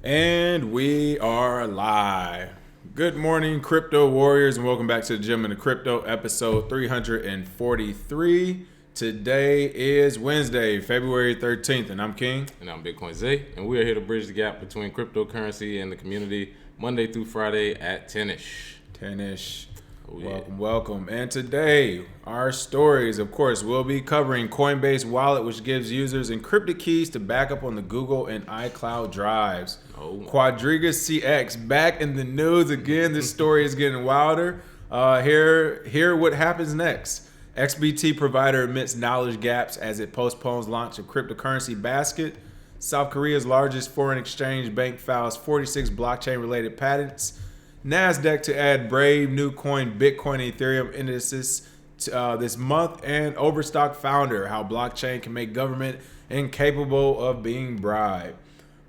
And we are live. Good morning, crypto warriors, and welcome back to the Gym in the Crypto, episode 343. Today is Wednesday, February 13th, and I'm King. And I'm Bitcoin Zay, and we are here to bridge the gap between cryptocurrency and the community Monday through Friday at 10-ish. 10-ish. Oh, yeah. Welcome. And today, our stories, of course, we'll be covering Coinbase wallet, which gives users encrypted keys to back up on the Google and iCloud drives. Quadriga CX back in the news again. This story is getting wilder. Hear what happens next. XBT provider admits knowledge gaps as it postpones launch of cryptocurrency basket. South Korea's largest foreign exchange bank files 46 blockchain-related patents. NASDAQ to add brave new coin Bitcoin and Ethereum indices this month. And Overstock founder, how blockchain can make government incapable of being bribed.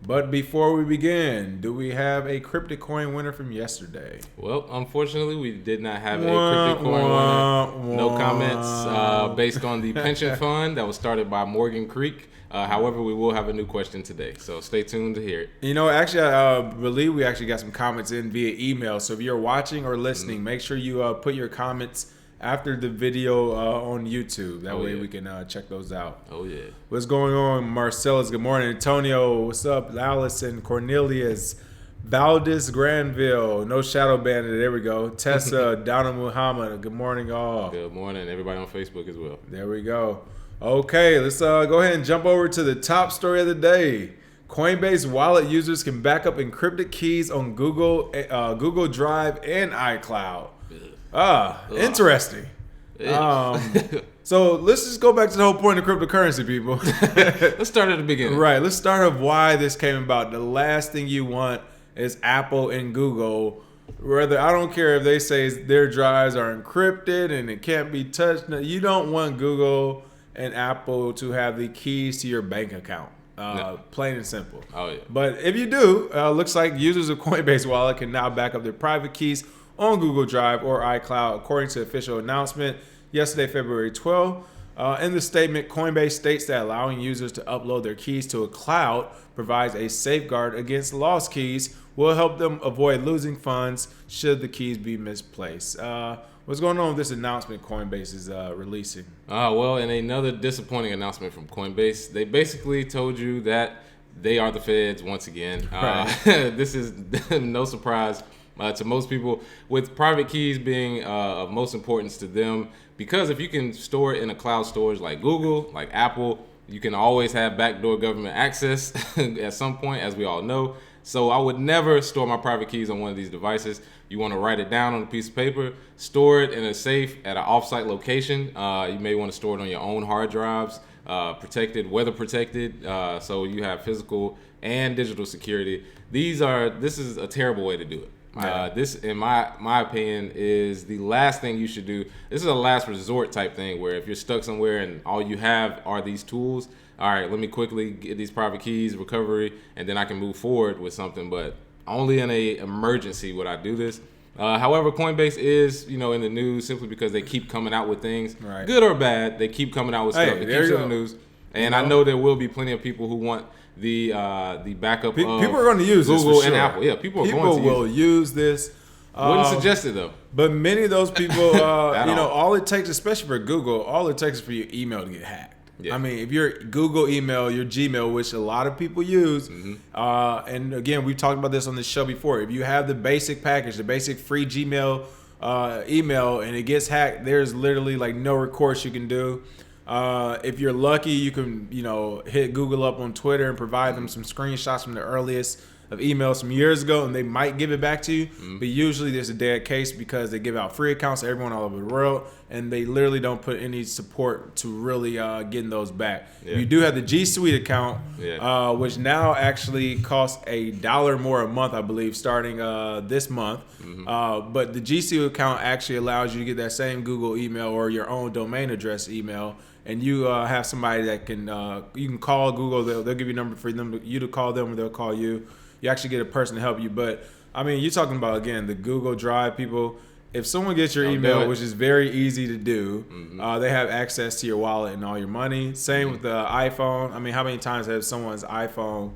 But before we begin, do we have a cryptic coin winner from yesterday? Well, unfortunately, we did not have a cryptic coin winner. No comments based on the pension fund that was started by Morgan Creek. However, we will have a new question today, so stay tuned to hear it. You know, actually, I believe we actually got some comments in via email. So if you're watching or listening, make sure you put your comments after the video on YouTube. That way we can check those out. Oh, yeah. What's going on, Marcellus? Good morning. Antonio, what's up? Allison, Cornelius, Valdez, Granville, No Shadow Bandit, there we go. Tessa, Donna Muhammad, good morning, all. Good morning. Everybody on Facebook as well. There we go. Okay, let's go ahead and jump over to the top story of the day. Coinbase wallet users can back up encrypted keys on Google Drive and iCloud. Interesting. So let's just go back to the whole point of cryptocurrency, people. Let's start at the beginning. Right. Let's start of why this came about. The last thing you want is Apple and Google. Rather, I don't care if they say their drives are encrypted and it can't be touched. No, you don't want Google and Apple to have the keys to your bank account. No. Plain and simple. Oh, yeah. But if you do, looks like users of Coinbase wallet can now back up their private keys on Google Drive or iCloud, according to official announcement yesterday, February 12th. In the statement, Coinbase states that allowing users to upload their keys to a cloud provides a safeguard against lost keys, will help them avoid losing funds should the keys be misplaced. What's going on with this announcement Coinbase is releasing? Well, in another disappointing announcement from Coinbase, they basically told you that they are the feds once again. Right. This is no surprise to most people, with private keys being of most importance to them, because if you can store it in a cloud storage like Google, like Apple, you can always have backdoor government access at some point, as we all know. So I would never store my private keys on one of these devices. You want to write it down on a piece of paper, store it in a safe at an offsite location. You may want to store it on your own hard drives, protected, weather protected, so you have physical and digital security. This is a terrible way to do it. This, in my opinion, is the last thing you should do. This is a last resort type thing where if you're stuck somewhere and all you have are these tools, all right, let me quickly get these private keys, recovery, and then I can move forward with something. But only in a emergency would I do this. However, Coinbase is, in the news simply because they keep coming out with things, right, good or bad. They keep coming out with stuff. It keeps in the news, and I know there will be plenty of people who want the backup. People are going to use Google this for and sure. Apple. Yeah, people will use this. Wouldn't suggest it though. But many of those people, all it takes, especially for Google, all it takes is for your email to get hacked. Yeah. I mean, if your Google email, your Gmail, which a lot of people use, and again, we've talked about this on this show before. If you have the basic package, the basic free Gmail email, and it gets hacked, there's literally like no recourse you can do. If you're lucky, you can, hit Google up on Twitter and provide them some screenshots from the earliest of emails from years ago, and they might give it back to you. But usually there's a dead case because they give out free accounts to everyone all over the world, and they literally don't put any support to really getting those back. Yeah. You do have the G Suite account, which now actually costs $1 more a month, I believe, starting this month. But the G Suite account actually allows you to get that same Google email or your own domain address email, and you have somebody that can you can call Google. They'll give you a number for you to call them, or they'll call you. You actually get a person to help you. But I mean, you're talking about, again, the Google Drive people. If someone gets your email, which is very easy to do, they have access to your wallet and all your money. Same with the iPhone. I mean, how many times has someone's iPhone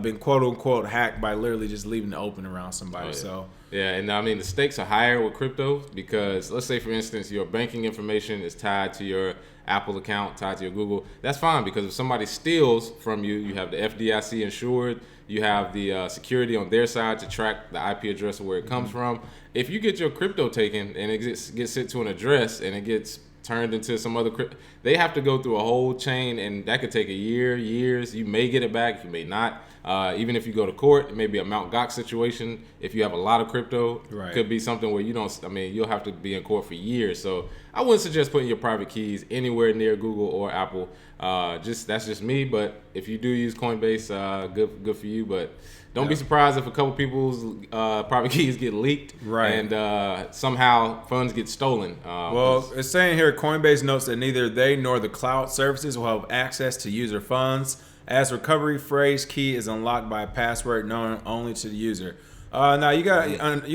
been quote unquote hacked by literally just leaving it open around somebody. So. Yeah, and I mean the stakes are higher with crypto because let's say, for instance, your banking information is tied to your Apple account, tied to your Google. That's fine because if somebody steals from you, you have the FDIC insured, you have the security on their side to track the IP address of where it comes from. If you get your crypto taken and it gets sent to an address and it gets turned into some other crypto, they have to go through a whole chain, and that could take a year, years. You may get it back, you may not. Even if you go to court, it may be a Mt. Gox situation. If you have a lot of crypto, it could be something where you'll have to be in court for years. So I wouldn't suggest putting your private keys anywhere near Google or Apple. That's just me. But if you do use Coinbase, good for you. But don't be surprised if a couple people's private keys get leaked and somehow funds get stolen. Well, it's saying here, Coinbase notes that neither they nor the cloud services will have access to user funds, as recovery phrase key is unlocked by a password known only to the user. Now you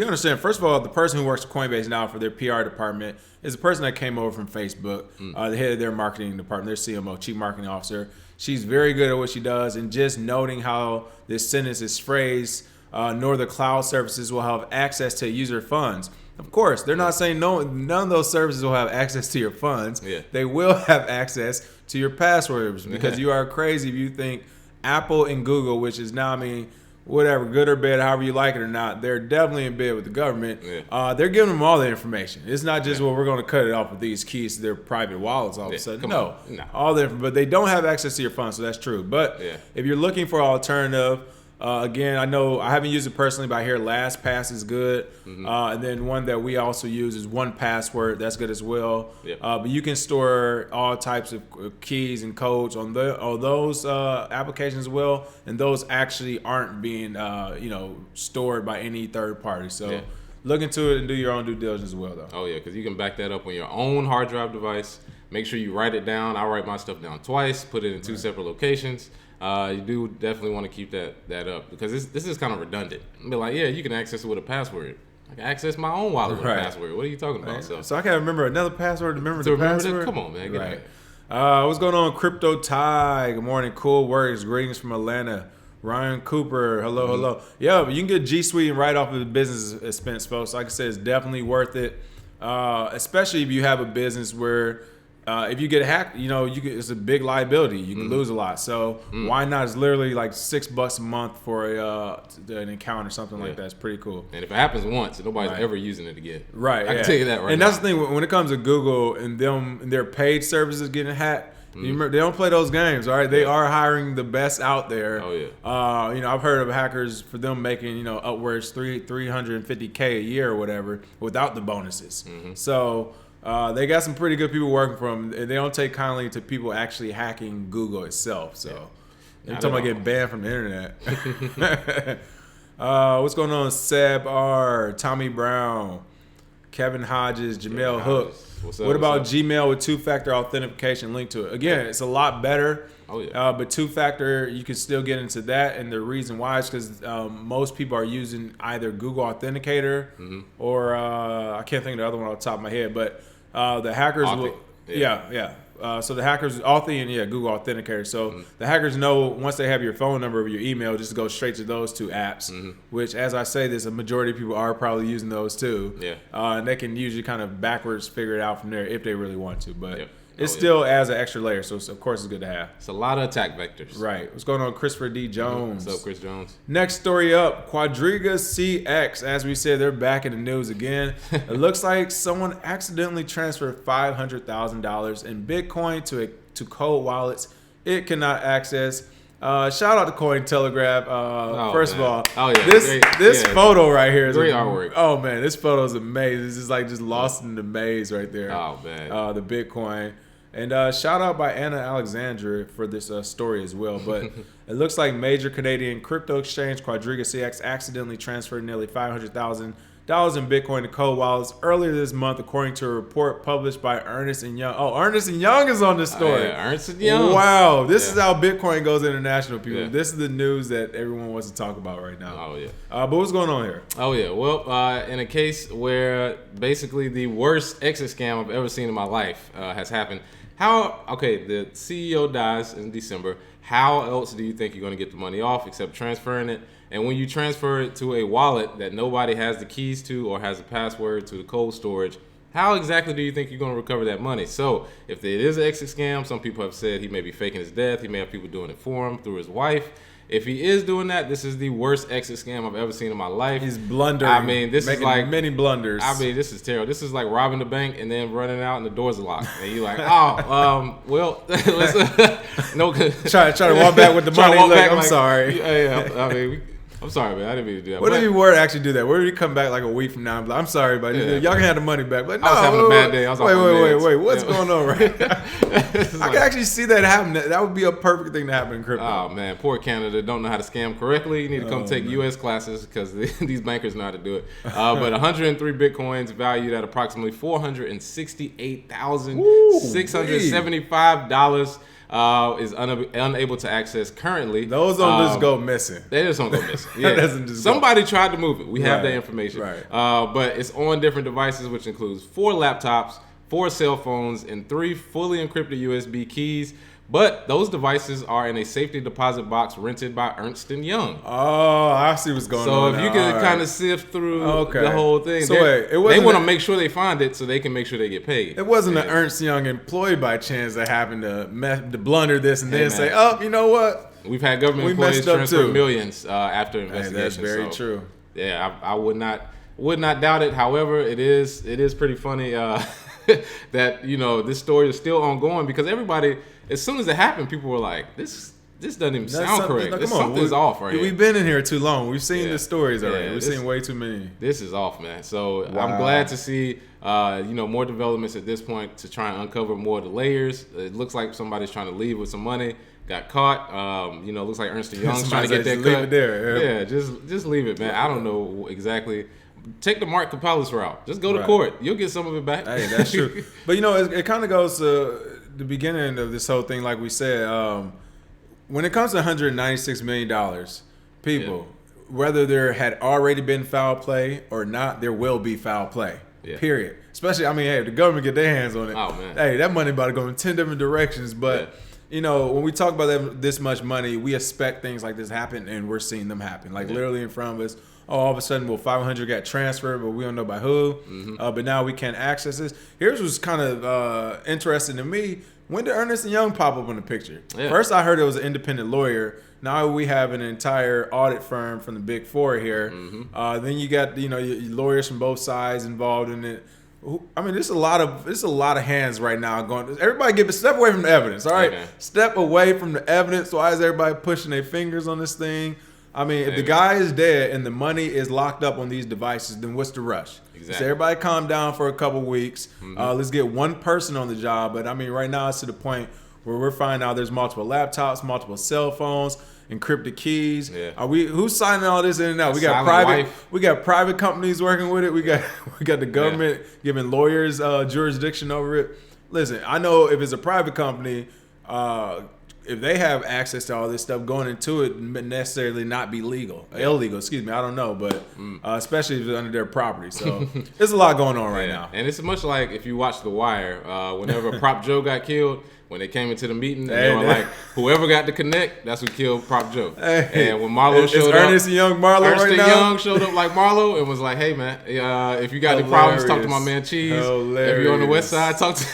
understand. First of all, the person who works at Coinbase now for their PR department is a person that came over from Facebook, the head of their marketing department, their CMO, chief marketing officer. She's very good at what she does, and just noting how this sentence is phrased, nor the cloud services will have access to user funds. Of course, they're not saying none of those services will have access to your funds. Yeah. They will have access to your passwords because you are crazy if you think Apple and Google, which is now, whatever, good or bad, however you like it or not, they're definitely in bed with the government. Yeah. They're giving them all the information. It's not just, we're going to cut it off with these keys to their private wallets all of a sudden. No. All the but they don't have access to your funds, so that's true. But if you're looking for an alternative, again, I know I haven't used it personally, but I hear LastPass is good. And then one that we also use is 1Password. That's good as well. But you can store all types of keys and codes on those applications as well. And those actually aren't being stored by any third party. So look into it and do your own due diligence as well, though. Oh, yeah, because you can back that up on your own hard drive device. Make sure you write it down. I write my stuff down twice, put it in two separate locations. You do definitely want to keep that up because this is kind of redundant. Be like, you can access it with a password. I can access my own wallet with a password. What are you talking about? So I can't remember another password to remember the password? Come on, man. Get what's going on, Crypto Ty? Good morning. Cool works. Greetings from Atlanta. Ryan Cooper. Hello. Yeah, but you can get G Suite right off of the business expense, folks. Like I said, it's definitely worth it, especially if you have a business where if you get hacked, it's a big liability. You can lose a lot. So why not? It's literally like $6 a month for an account or something like that. It's pretty cool. And if it happens once, nobody's ever using it again. Right. I can tell you that right now. And that's the thing, when it comes to Google and their paid services getting hacked, they don't play those games, all right? They are hiring the best out there. Oh, yeah. I've heard of hackers for them making, upwards $350K a year or whatever without the bonuses. So they got some pretty good people working for them. They don't take kindly to people actually hacking Google itself. So you're talking about getting banned from the internet. What's going on? Seb R, Tommy Brown, Kevin Hodges, Jamel Hook. What about Gmail with two-factor authentication linked to it? Again, it's a lot better. Oh, yeah. But two-factor, you can still get into that. And the reason why is because most people are using either Google Authenticator or I can't think of the other one off the top of my head. But the hackers will... So the hackers, Authy and Google Authenticator. So the hackers know once they have your phone number or your email, just go straight to those two apps, which, as I say this, a majority of people are probably using those too. And they can usually kind of backwards figure it out from there if they really want to. But it still adds an extra layer, so of course it's good to have. It's a lot of attack vectors. Right. What's going on, Christopher D. Jones? What's up, Chris Jones? Next story up, Quadriga CX. As we said, they're back in the news again. It looks like someone accidentally transferred $500,000 in Bitcoin to cold wallets it cannot access. Shout out to Cointelegraph. First of all, this photo right here is great artwork. Oh man, this photo is amazing. It's just lost in the maze right there. Oh man, the Bitcoin. And shout out by Anna Alexandra for this story as well. But it looks like major Canadian crypto exchange Quadriga CX accidentally transferred nearly $500,000 in Bitcoin to cold wallets earlier this month, according to a report published by Ernst & Young. Oh, Ernst & Young is on this story. Ernst & Young. Wow. This is how Bitcoin goes international, people. Yeah. This is the news that everyone wants to talk about right now. Oh, yeah. But what's going on here? Oh, yeah. Well, in a case where basically the worst exit scam I've ever seen in my life has happened, The CEO dies in December. How else do you think you're going to get the money off except transferring it? And when you transfer it to a wallet that nobody has the keys to or has a password to the cold storage, how exactly do you think you're going to recover that money? So if it is an exit scam, some people have said he may be faking his death. He may have people doing it for him through his wife. If he is doing that, this is the worst exit scam I've ever seen in my life. He's blundering. I mean, this is like many blunders. I mean, this is terrible. This is like robbing the bank and then running out and the doors are locked. And you're like, well, let's no. Try to walk back with the money. I'm sorry. Yeah, I mean, I'm sorry, man. I didn't mean to do that. What if you were to actually do that? What if you come back like a week from now and be like, I'm sorry, but y'all can have the money back. But no, I was having a bad day. I was wait. What's going on right now? I can actually see that happen. That would be a perfect thing to happen in crypto. Oh, man. Poor Canada don't know how to scam correctly. You need to come take U.S. classes because these bankers know how to do it. But 103 Bitcoins valued at approximately $468,675 is unable to access currently. Those don't just go missing. They just don't go missing. Yeah. Somebody tried to move it. We have that information. Right. But it's on different devices, which includes 4 laptops, 4 cell phones, and 3 fully encrypted USB keys. But those devices are in a safety deposit box rented by Ernst & Young. Oh, I see what's going on. So if you can kind of sift through the whole thing, so they want to make sure they find it so they can make sure they get paid. It wasn't an Ernst & Young employee by chance that happened to blunder this and then say, "Oh, you know what? We've had government employees transfer millions after investigation." That's very true. Yeah, I would not doubt it. However, it is pretty funny that this story is still ongoing because everybody. As soon as it happened, people were like, "This doesn't even sound correct. Something's off right here." We've been in here too long. We've seen the stories already. We've seen way too many. This is off, man. So I'm glad to see more developments at this point to try and uncover more of the layers. It looks like somebody's trying to leave with some money. Got caught. Looks like Ernst & Young's trying to get that cut. Leave it there. Yeah, just leave it, man. I don't know exactly. Take the Mark Kapalis route. Just go to court. You'll get some of it back. Hey, that's true. But it kind of goes to the beginning of this whole thing, like we said. When it comes to $196 million, people, whether there had already been foul play or not, there will be foul play. Yeah. Period. Especially, if the government get their hands on it. Oh man. Hey, that money about to go in 10 different directions. But when we talk about this much money, we expect things like this happen, and we're seeing them happen, like literally in front of us. All of a sudden, 500 got transferred, but we don't know by who. Mm-hmm. But now we can't access this. Here's what's kind of interesting to me. When did Ernst & Young pop up in the picture? Yeah. First, I heard it was an independent lawyer. Now we have an entire audit firm from the Big Four here. Mm-hmm. Then you got your lawyers from both sides involved in it. There's a lot of hands right now going. Everybody step away from the evidence. All right, step away from the evidence. Why is everybody pushing their fingers on this thing? If the guy is dead and the money is locked up on these devices, then what's the rush? Exactly. So everybody calm down for a couple weeks. Mm-hmm. Let's get one person on the job. But right now it's to the point where we're finding out there's multiple laptops, multiple cell phones, encrypted keys. Yeah. Who's signing all this in and out? We got private companies working with it. We got the government giving lawyers jurisdiction over it. Listen, I know if it's a private company, if they have access to all this stuff, going into it necessarily not be illegal, excuse me, I don't know, but especially if it's under their property. So there's a lot going on right now. And it's much like if you watch The Wire, whenever Prop Joe got killed, when they came into the meeting, and they were like, whoever got to connect, that's who killed Prop Joe. Hey, and when Marlo showed up, Ernst & Young Marlo right now? Ernst & Young showed up like Marlo and was like, hey, man, if you got any problems, talk to my man Cheese. If you're on the west side, talk to...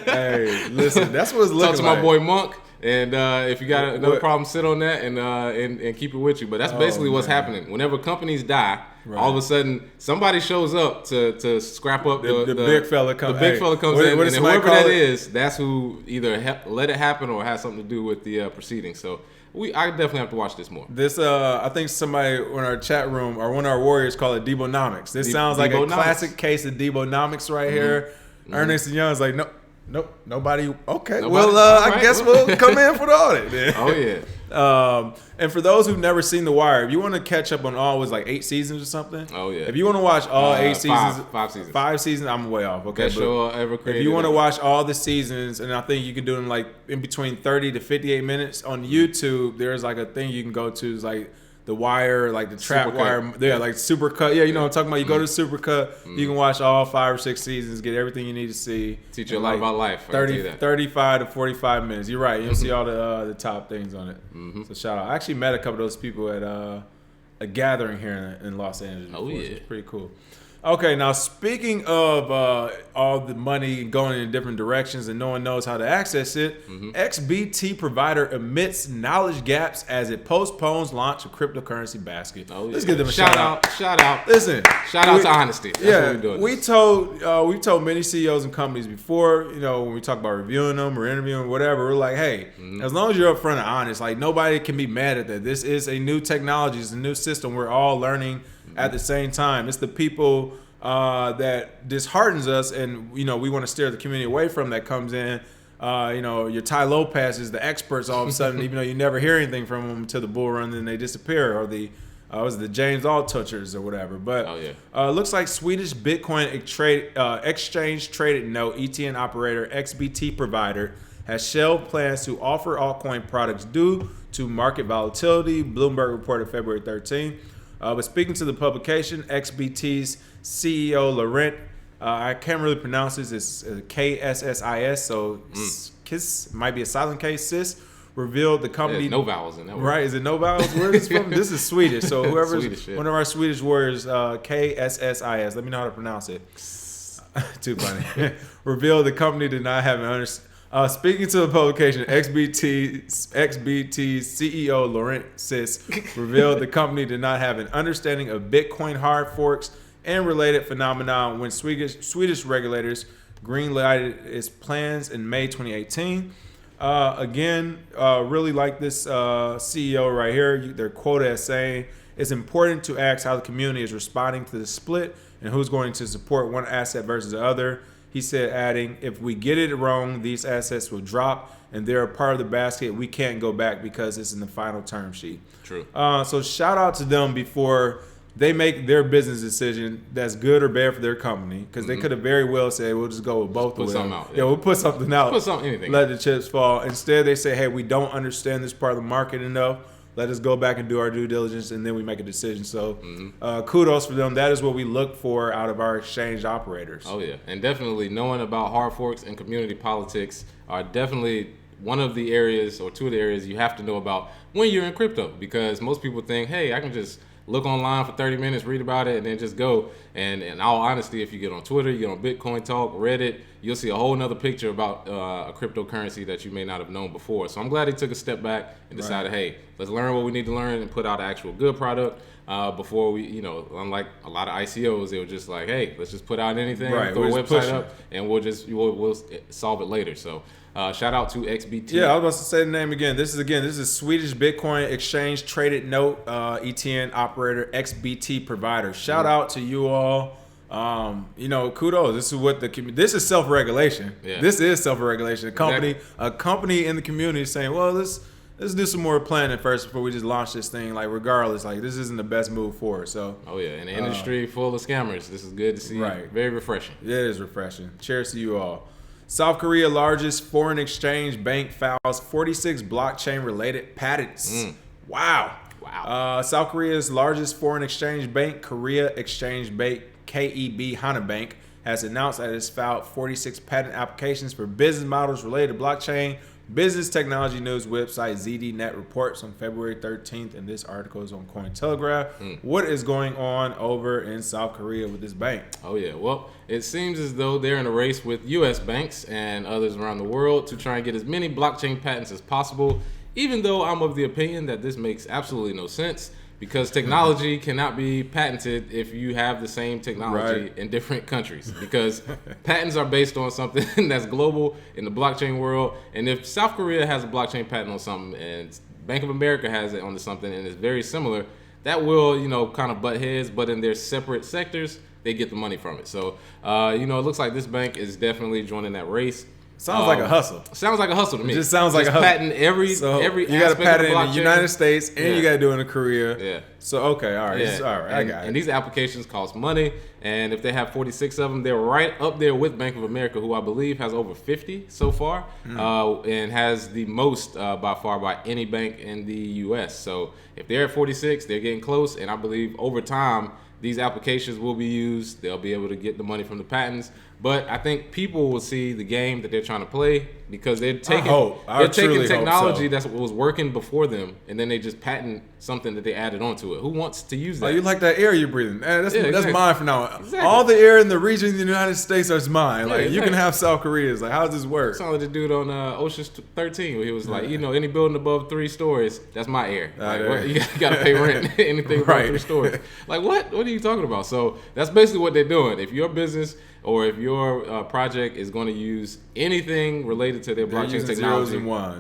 Hey, listen, that's what it's looking like. Talk to my boy Monk. And if you got another problem, sit on that and keep it with you. But that's basically what's happening. Whenever companies die, all of a sudden somebody shows up to scrap up the big fella comes. The big fella comes in, and whoever that is, that's who either let it happen or has something to do with the proceedings. So I definitely have to watch this more. This I think somebody in our chat room or one of our warriors call it Debonomics. This sounds like a classic case of Debonomics right here. Mm-hmm. Ernst & Young's like, Nope, nobody. Okay, I guess we'll come in for the audit then. Oh yeah. And for those who've never seen The Wire, if you want to catch up on all, it was like 8 seasons or something. Oh yeah. If you want to watch all 8 seasons, 5 seasons. 5 seasons, I'm way off. Okay. Best show ever created. If you want to watch all the seasons, and I think you can do them like in between 30 to 58 minutes on YouTube. There's like a thing you can go to. It's like the wire, like the trap wire. Yeah, like Supercut. Yeah, you know what I'm talking about. You go to Supercut, you can watch all 5 or 6 seasons, get everything you need to see. Teach you a lot about life. 35 to 45 minutes. You're right. You'll see all the top things on it. So shout out. I actually met a couple of those people at a gathering here in Los Angeles before, so it's pretty cool. Okay, now speaking of all the money going in different directions and no one knows how to access it, XBT provider admits knowledge gaps as it postpones launch of cryptocurrency basket. Let's give them a shout out. Shout out. Listen, shout out to honesty. That's what we're doing. We told many CEOs and companies before, you know, when we talk about reviewing them or interviewing, whatever, we're like, hey, as long as you're upfront and honest, like nobody can be mad at that. This is a new technology, it's a new system. We're all learning at the same time. It's the people that disheartens us, and you know we want to steer the community away from that comes in. You know, your Ty Lopez is the experts all of a sudden, even though you never hear anything from them until the bull run, then they disappear, or the was it the James Altuchers or whatever. But looks like Swedish Bitcoin exchange traded note ETN operator XBT provider has shelved plans to offer altcoin products due to market volatility. Bloomberg reported February 13th. But speaking to the publication, XBT's CEO Laurent, I can't really pronounce this, it's KSSIS, so KISS might be a silent K, SIS, revealed the company. No vowels in that word. Right, is it no vowels? Where is this from? This is Swedish, so whoever's one of our Swedish warriors, KSSIS, let me know how to pronounce it. Too funny. Revealed the company did not have an understanding. Speaking to the publication, XBT's CEO Laurent Sis revealed the company did not have an understanding of Bitcoin hard forks and related phenomena when Swedish regulators greenlighted its plans in May 2018. Really like this CEO right here. They're quoted as saying, "It's important to ask how the community is responding to the split and who's going to support one asset versus the other." He said, adding, "If we get it wrong, these assets will drop and they're a part of the basket. We can't go back because it's in the final term sheet." True. So shout out to them before they make their business decision that's good or bad for their company, because they could have very well said, we'll just go with both of them. We'll put something out. Let the chips fall. Instead, they say, hey, we don't understand this part of the market enough. Let us go back and do our due diligence, and then we make a decision. So kudos for them. That is what we look for out of our exchange operators. Oh, yeah. And definitely knowing about hard forks and community politics are definitely one of the areas or two of the areas you have to know about when you're in crypto, because most people think, hey, I can just look online for 30 minutes, read about it, and then just go. And in all honesty, if you get on Twitter, you get on Bitcoin Talk, Reddit, you'll see a whole nother picture about a cryptocurrency that you may not have known before. So I'm glad he took a step back and decided, hey, let's learn what we need to learn and put out an actual good product before we, you know, unlike a lot of ICOs, they were just like, hey, let's just put out anything, throw a website up, and we'll solve it later. So shout out to XBT. Yeah, I was about to say the name again. This is Swedish Bitcoin exchange traded note ETN operator XBT provider. Shout out to you all. You know, kudos. This is self-regulation. Yeah. This is self-regulation. A company in the community is saying, well, let's do some more planning first before we just launch this thing. Like, regardless, like this isn't the best move forward. So. Oh yeah, in an industry full of scammers, this is good to see. Right. Very refreshing. It is refreshing. Cheers to you all. South Korea largest foreign exchange bank files 46 blockchain-related patents. Wow. South Korea's largest foreign exchange bank, Korea Exchange Bank, KRBE Hana Bank, has announced that it's filed 46 patent applications for business models related to blockchain. Business Technology News website ZDNet reports on February 13th, and this article is on Cointelegraph. What is going on over in South Korea with this bank? Oh, yeah. Well, it seems as though they're in a race with U.S. banks and others around the world to try and get as many blockchain patents as possible, even though I'm of the opinion that this makes absolutely no sense, because technology cannot be patented if you have the same technology in different countries, because patents are based on something that's global in the blockchain world. And if South Korea has a blockchain patent on something and Bank of America has it on something and it's very similar, that will, you know, kind of butt heads, but in their separate sectors, they get the money from it. So, you know, it looks like this bank is definitely joining that race. Sounds like a hustle. Sounds like a hustle to me. It just sounds like a hustle. Patent every you got to patent it in the United States and you got to do it in Korea. Yeah. So okay, all right, all right, I got it. And these applications cost money, and if they have 46 of them, they're right up there with Bank of America, who I believe has over 50 so far, and has the most by far by any bank in the U.S. So if they're at 46, they're getting close, and I believe over time these applications will be used. They'll be able to get the money from the patents. But I think people will see the game that they're trying to play because they're taking technology that's what was working before them, and then they just patent something that they added onto it. Who wants to use that? Oh, you like that air you're breathing? That's exactly. mine for now. Exactly. All the air in the region of the United States is mine. Like you can have South Korea's. Like how does this work? Sounds like the dude on Ocean's 13 where he was like, any building above 3 stories, that's my air. Like, you got to pay rent. Anything above 3 stories. Like what? What are you talking about? So that's basically what they're doing. If your business or if your project is going to use anything related to their blockchain technology,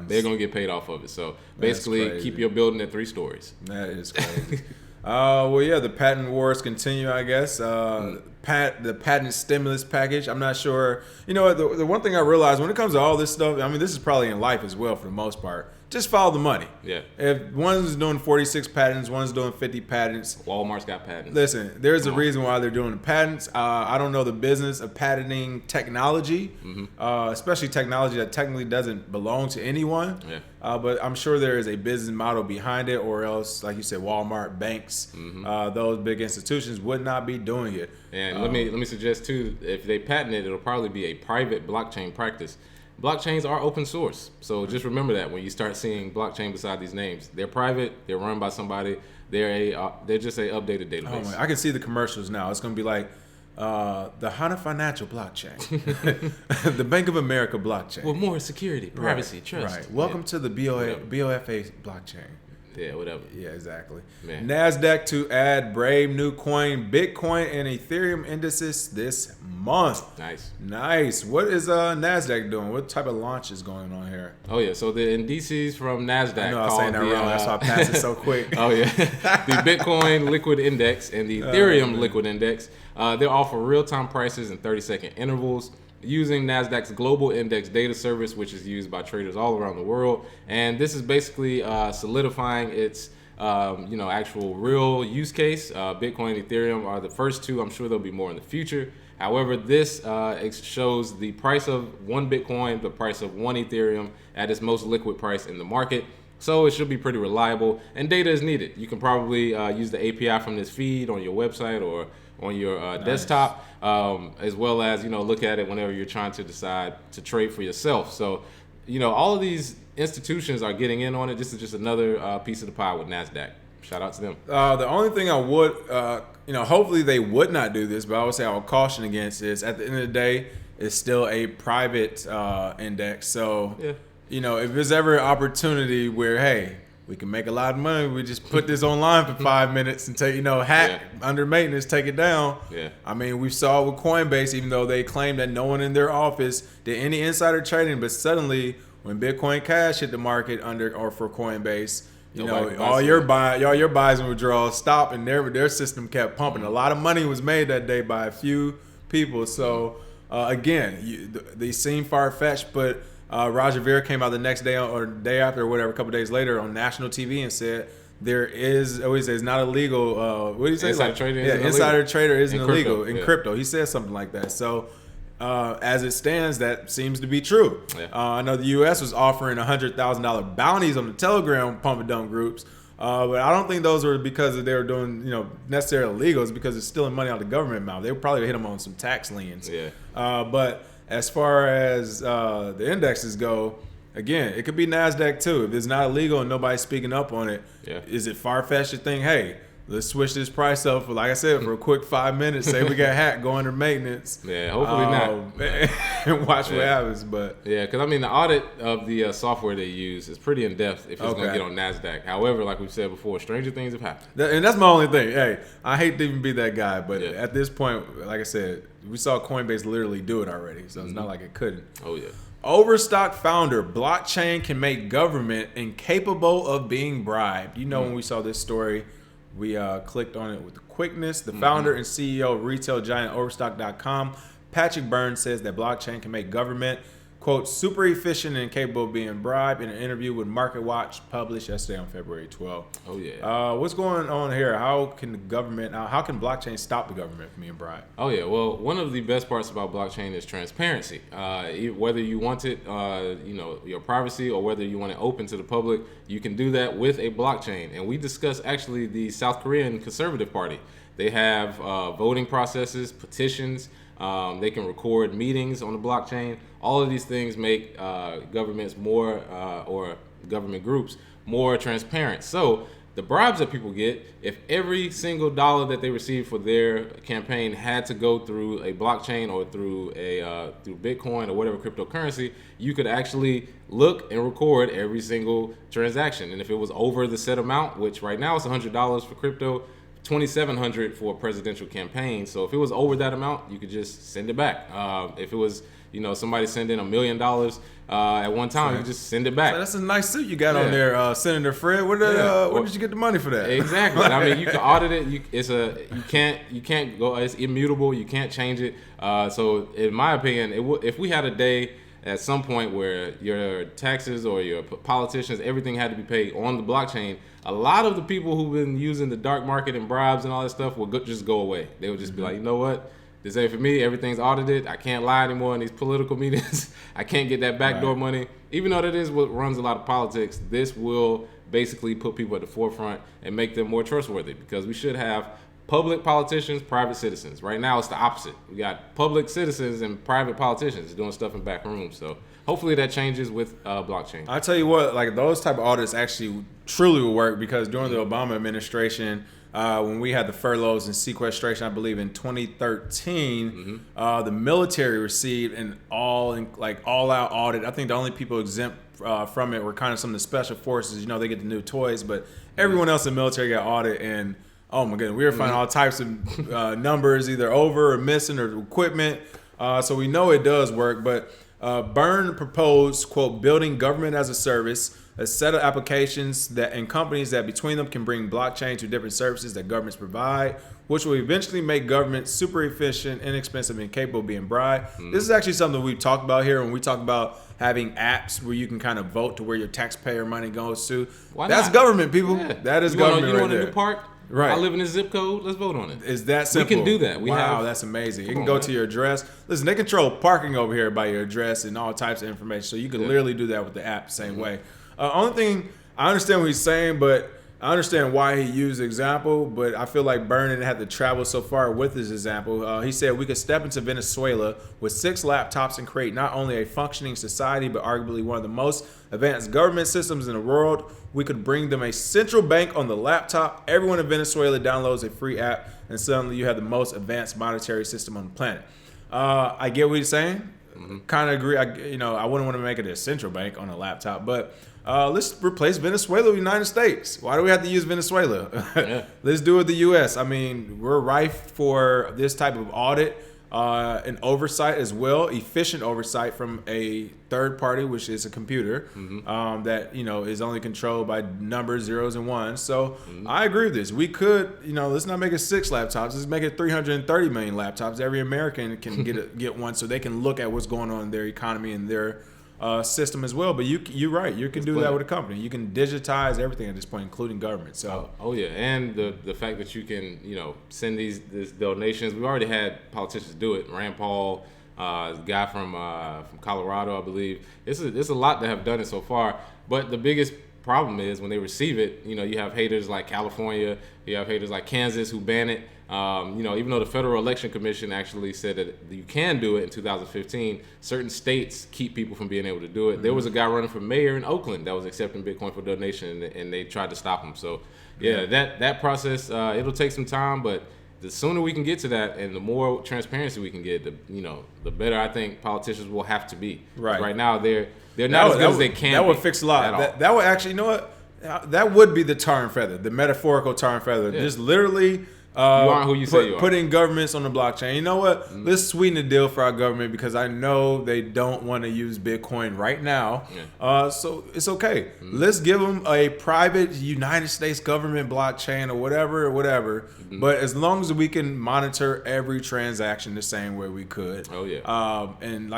they're going to get paid off of it. So basically, keep your building at 3 stories. That is crazy. Well, yeah, the patent wars continue, I guess. The patent stimulus package, I'm not sure. You know, the one thing I realized when it comes to all this stuff, I mean, this is probably in life as well for the most part. Just follow the money. Yeah. If one's doing 46 patents, one's doing 50 patents. Walmart's got patents. Listen, there's a reason why they're doing the patents. I don't know the business of patenting technology, especially technology that technically doesn't belong to anyone. Yeah. But I'm sure there is a business model behind it, or else, like you said, Walmart, banks, those big institutions would not be doing it. And let me suggest too, if they patent it, it'll probably be a private blockchain practice. Blockchains are open source, so just remember that when you start seeing blockchain beside these names, they're private, they're run by somebody, they're just a updated database. Oh my, I can see the commercials now. It's gonna be like the Hana Financial blockchain, the Bank of America blockchain, with more security, privacy, trust. Right. Welcome to the BOFA blockchain. Yeah, whatever. Yeah, exactly. Man. NASDAQ to add brave new coin, Bitcoin, and Ethereum indices this month. Nice. What is NASDAQ doing? What type of launch is going on here? Oh, yeah. So the indices from NASDAQ. I know I was saying that wrong. That's why I passed it so quick. Oh, yeah. The Bitcoin Liquid Index and the Ethereum Liquid Index, they offer real-time prices in 30-second intervals, using NASDAQ's global index data service, which is used by traders all around the world. And this is basically solidifying its actual real use case. Bitcoin and Ethereum are the first two. I'm sure there'll be more in the future. However, this shows the price of 1 Bitcoin, the price of 1 Ethereum at its most liquid price in the market. So it should be pretty reliable, and data is needed. You can probably use the API from this feed on your website or on your desktop, as well as look at it whenever you're trying to decide to trade for yourself. So all of these institutions are getting in on it. This is just another piece of the pie with NASDAQ. Shout out to them. The only thing I would hopefully they would not do this, but I would say I would caution against this. At the end of the day, it's still a private index. So if there's ever an opportunity where, hey, we can make a lot of money, we just put this online for 5 minutes and take, hack under maintenance, take it down. Yeah. I mean, we saw with Coinbase, even though they claimed that no one in their office did any insider trading, but suddenly when Bitcoin Cash hit the market for Coinbase, all your buys and withdrawals stopped, and their system kept pumping. A lot of money was made that day by a few people. So again, they seem far-fetched, but Roger Ver came out the next day or day after or whatever, a couple days later on national TV and said there is always it's not illegal. What do you say? Insider trading. Insider trader isn't illegal in crypto. Crypto. He said something like that. So as it stands, that seems to be true. Yeah. I know the U.S. was offering $100,000 bounties on the Telegram pump and dump groups, but I don't think those were because they were doing necessarily illegal. It's because it's stealing money out of the government mouth. They would probably hit them on some tax liens. Yeah. But as far as the indexes go, again, it could be NASDAQ too. If it's not illegal and nobody's speaking up on it, is it far-fetched to think, hey, let's switch this price up for, like I said, for a quick 5 minutes, say we got hacked, go under maintenance. Yeah, hopefully not. And watch what happens. But yeah, because the audit of the software they use is pretty in-depth if it's going to get on NASDAQ. However, like we've said before, stranger things have happened. And that's my only thing. Hey, I hate to even be that guy, but at this point, like I said, we saw Coinbase literally do it already, so it's not like it couldn't. Oh, yeah. Overstock founder, blockchain can make government incapable of being bribed. When we saw this story, we clicked on it with quickness. The founder and CEO of retail giant Overstock.com, Patrick Byrne, says that blockchain can make government, quote, super efficient and capable of being bribed in an interview with MarketWatch published yesterday on February 12th. Oh, yeah. What's going on here? How can blockchain stop the government from being bribed? Oh, yeah. Well, one of the best parts about blockchain is transparency. Whether you want it, your privacy, or whether you want it open to the public, you can do that with a blockchain. And we discussed actually the South Korean Conservative Party. They have voting processes, petitions. They can record meetings on the blockchain. All of these things make governments more, or government groups more transparent. So the bribes that people get, if every single dollar that they receive for their campaign had to go through a blockchain or through Bitcoin or whatever cryptocurrency, you could actually look and record every single transaction. And if it was over the set amount, which right now it's $100 for crypto, $2,700 for a presidential campaign. So if it was over that amount, you could just send it back. If it was, somebody send in $1 million at one time, you could just send it back. So that's a nice suit you got on there, Senator Fred. Where did you get the money for that? Exactly. I mean, you can audit it. You can't go. It's immutable. You can't change it. So in my opinion, if we had a day at some point where your taxes or your politicians, everything had to be paid on the blockchain, a lot of the people who've been using the dark market and bribes and all that stuff will just go away. They would just be like, you know what? This ain't for me. Everything's audited. I can't lie anymore in these political meetings. I can't get that backdoor money. Even though that is what runs a lot of politics, this will basically put people at the forefront and make them more trustworthy, because we should have public politicians, private citizens. Right now, it's the opposite. We got public citizens and private politicians doing stuff in back rooms. So hopefully that changes with blockchain. I tell you what, like those type of audits actually truly will work, because during the Obama administration, when we had the furloughs and sequestration, I believe in 2013, the military received an all-out audit. I think the only people exempt from it were kind of some of the special forces. They get the new toys, but everyone else in the military got audited, and oh my goodness, we were finding all types of numbers either over or missing or equipment. So we know it does work. But Byrne proposed, quote, building government as a service, a set of applications and companies that between them can bring blockchain to different services that governments provide, which will eventually make government super efficient, inexpensive, and capable of being bribed. This is actually something we've talked about here when we talk about having apps where you can kind of vote to where your taxpayer money goes to. That's government, people. Yeah. That is government. You want a new park? Right. I live in this zip code. Let's vote on it. Is that simple? We can do that. Wow, that's amazing. You can go to your address. Listen, they control parking over here by your address and all types of information. So you can literally do that with the app the same way. Only thing, I understand what he's saying, but I understand why he used the example, but I feel like Byrne didn't have to travel so far with his example. He said we could step into Venezuela with 6 laptops and create not only a functioning society, but arguably one of the most advanced government systems in the world. We could bring them a central bank on the laptop. Everyone in Venezuela downloads a free app, and suddenly you have the most advanced monetary system on the planet. I get what he's saying. Kind of agree. I wouldn't want to make it a central bank on a laptop, but let's replace Venezuela with the United States. Why do we have to use Venezuela? Let's do it the U.S. I mean, we're rife for this type of audit and oversight as well, efficient oversight from a third party, which is a computer that is only controlled by numbers, zeros and ones. So I agree with this. We could, let's not make it 6 laptops. Let's make it 330 million laptops. Every American can get one, so they can look at what's going on in their economy and their system as well. But you're right. You can do that with a company. You can digitize everything at this point, including government. So yeah, and the fact that you can send these donations. We've already had politicians do it. Rand Paul, a guy from Colorado, I believe. It's a lot that have done it so far. But the biggest problem is when they receive it. You have haters like California. You have haters like Kansas who ban it. Even though the Federal Election Commission actually said that you can do it in 2015, certain states keep people from being able to do it. There was a guy running for mayor in Oakland that was accepting Bitcoin for donation, and they tried to stop him. So, that process, it'll take some time, but the sooner we can get to that and the more transparency we can get, the better I think politicians will have to be. Right now, they're not as good as they can. That would fix a lot. That would actually, that would be the tar and feather, the metaphorical tar and feather. Just literally aren't who you say you are. Putting governments on the blockchain. You know what? Let's sweeten the deal for our government because I know they don't want to use Bitcoin right now. Yeah. So it's okay. Let's give them a private United States government blockchain or whatever. But as long as we can monitor every transaction the same way we could. Oh yeah. And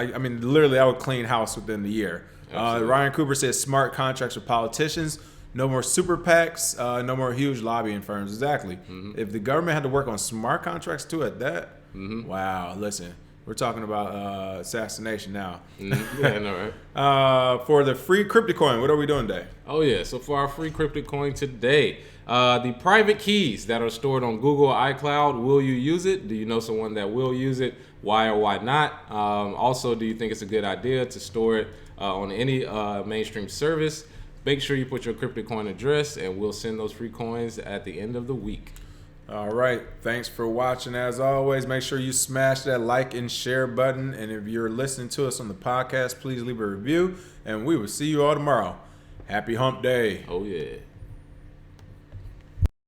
literally, I would clean house within the year. Ryan Cooper says smart contracts for politicians. No more super PACs, no more huge lobbying firms. Exactly. If the government had to work on smart contracts too at that, wow, listen, we're talking about assassination now. Yeah, I know, right? For the free Encrypted coin, what are we doing today? Oh, yeah. So for our free Encrypted coin today, the private keys that are stored on Google iCloud, will you use it? Do you know someone that will use it? Why or why not? Also, do you think it's a good idea to store it on any mainstream service? Make sure you put your Encrypted coin address, and we'll send those free coins at the end of the week. All right. Thanks for watching. As always, make sure you smash that like and share button. And if you're listening to us on the podcast, please leave a review. And we will see you all tomorrow. Happy Hump Day. Oh, yeah.